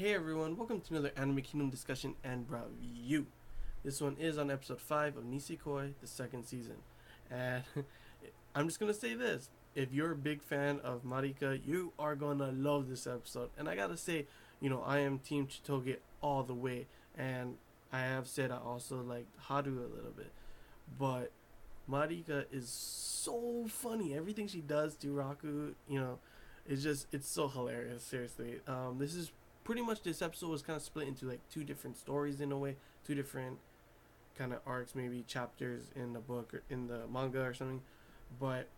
Hey everyone, welcome to another Anime Kingdom discussion and review. This one is on episode 5 of Nisekoi, the second season. And I'm just gonna say this. If you're a big fan of Marika, you are gonna love this episode. And I gotta say, I am Team Chitoge all the way. And I have said I also like Haru a little bit. But Marika is so funny. Everything she does to Raku, it's so hilarious. Seriously, this is pretty much this episode was kind of split into like two different stories in a way, two different kind of arcs, maybe chapters in the book or in the manga or something. But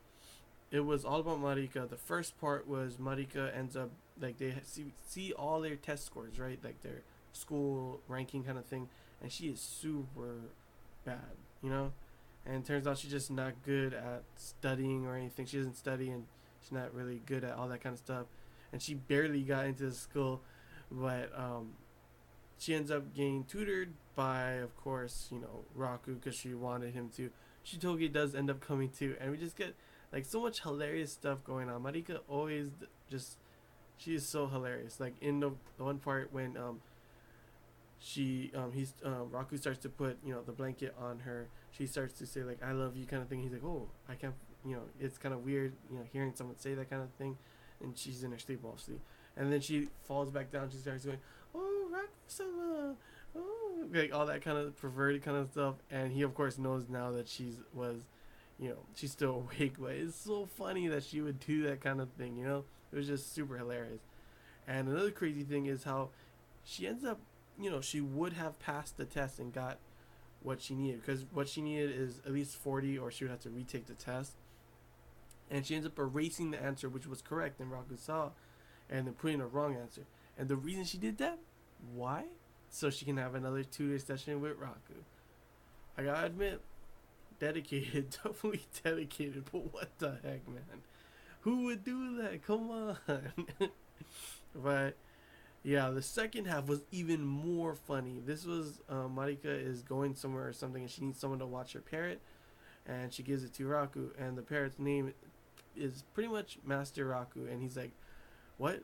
it was all about Marika. The first part was Marika ends up like they see all their test scores, right? Like their school ranking kind of thing, and she is super bad, you know. And it turns out she's just not good at studying or anything. She doesn't study, and she's not really good at all that kind of stuff. And she barely got into the school, but she ends up getting tutored by, of course, Raku because she wanted him to. Shitogi does end up coming too, and we just get like so much hilarious stuff going on. Marika always just she is so hilarious. Like in the one part when Raku starts to put the blanket on her, she starts to say like I love you kind of thing. He's like, oh, I can't, it's kind of weird hearing someone say that kind of thing, and she's in her sleep obviously, and then she falls back down. She starts going, oh, Raku-sama, oh, like all that kind of perverted kind of stuff. And he of course knows now that she's still awake, but it's so funny that she would do that kind of thing. It was just super hilarious. And another crazy thing is how she ends up, she would have passed the test and got what she needed, because what she needed is at least 40 or she would have to retake the test. And she ends up erasing the answer which was correct in Raku saw and then putting a wrong answer. And the reason she did that, why? So she can have another tutor session with Raku. I gotta admit, dedicated, definitely dedicated, but what the heck, man? Who would do that? Come on. But yeah, the second half was even more funny. This was Marika is going somewhere or something, and she needs someone to watch her parrot, and she gives it to Raku, and the parrot's name is pretty much Master Raku, and he's like, "What,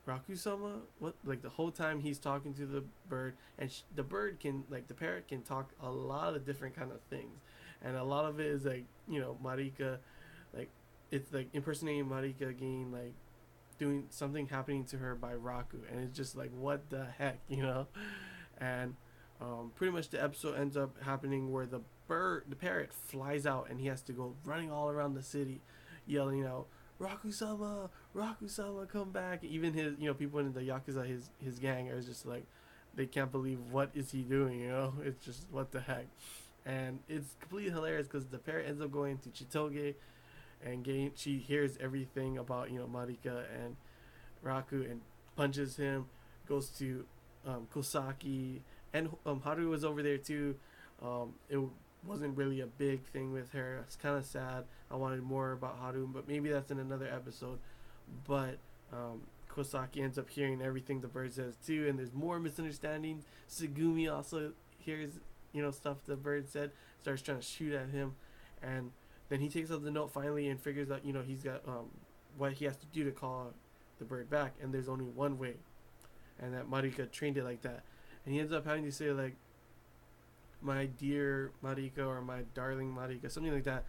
Raku-sama? What?" Like the whole time he's talking to the bird, and the bird can like the parrot can talk a lot of different kind of things, and a lot of it is like Marika, like it's like impersonating Marika again, like doing something happening to her by Raku, and it's just like what the heck. And pretty much the episode ends up happening where the parrot flies out, and he has to go running all around the city, yelling out, "Raku-sama, Raku-sama, come back!" Even his, people in the yakuza, his gang, are just like, they can't believe what is he doing. It's just what the heck, and it's completely hilarious because the parrot ends up going to Chitoge and she hears everything about Marika and Raku and punches him. Goes to Kosaki, and Haru was over there too. It wasn't really a big thing with her. It's kind of sad. I wanted more about Haru, but maybe that's in another episode. But Kosaki ends up hearing everything the bird says too, and there's more misunderstandings. Sugumi also hears stuff the bird said, starts trying to shoot at him, and then he takes out the note finally and figures out he's got what he has to do to call the bird back, and there's only one way, and that Marika trained it like that, and he ends up having to say like, "My dear Marika," or "My darling Marika," something like that.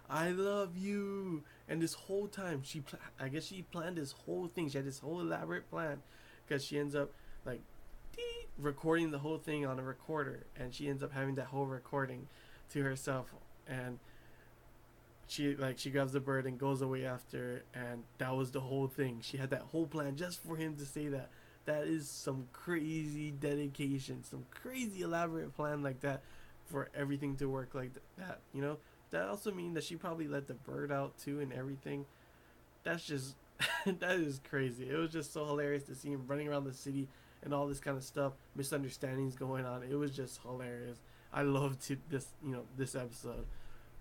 "I love you." And this whole time I guess she planned this whole thing. She had this whole elaborate plan, because she ends up like recording the whole thing on a recorder, and she ends up having that whole recording to herself, and she grabs the bird and goes away after, and that was the whole thing. She had that whole plan just for him to say that. That is some crazy dedication, some crazy elaborate plan like that, for everything to work like that. That also means that she probably let the bird out too and everything. That's just that is crazy. It was just so hilarious to see him running around the city and all this kind of stuff, misunderstandings going on. It was just hilarious. I loved this episode.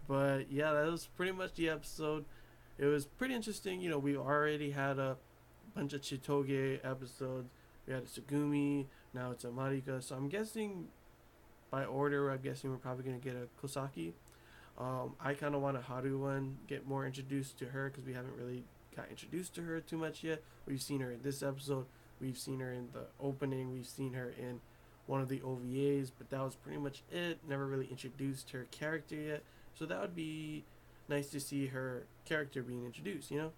But yeah, that was pretty much the episode. It was pretty interesting. We already had a bunch of Chitoge episodes. We had a Sugumi, now it's a Marika. So I'm guessing by order, I'm guessing we're probably gonna get a Kosaki. I kind of want a Haru one, get more introduced to her, because we haven't really got introduced to her too much yet. We've seen her in this episode. We've seen her in the opening. We've seen her in one of the OVAs, but that was pretty much it. Never really introduced her character yet. So that would be nice to see her character being introduced, you know?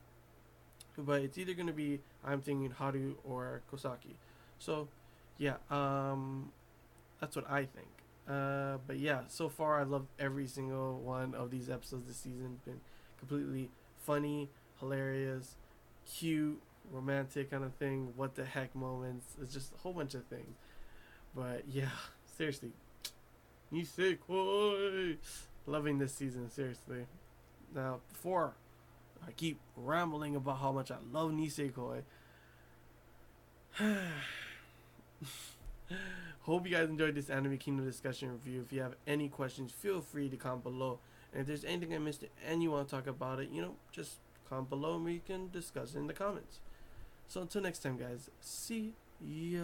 But it's either going to be, I'm thinking Haru or Kosaki. So, yeah, that's what I think. But yeah, so far I loved every single one of these episodes this season. Been completely funny, hilarious, cute, romantic kind of thing. What the heck moments. It's just a whole bunch of things. But yeah, seriously, Nisekoi. Loving this season, seriously. Now, before I keep rambling about how much I love Nisekoi, hope you guys enjoyed this Anime Kingdom discussion review. If you have any questions, feel free to comment below. And if there's anything I missed and you want to talk about it, just comment below and we can discuss it in the comments. So until next time, guys, see ya.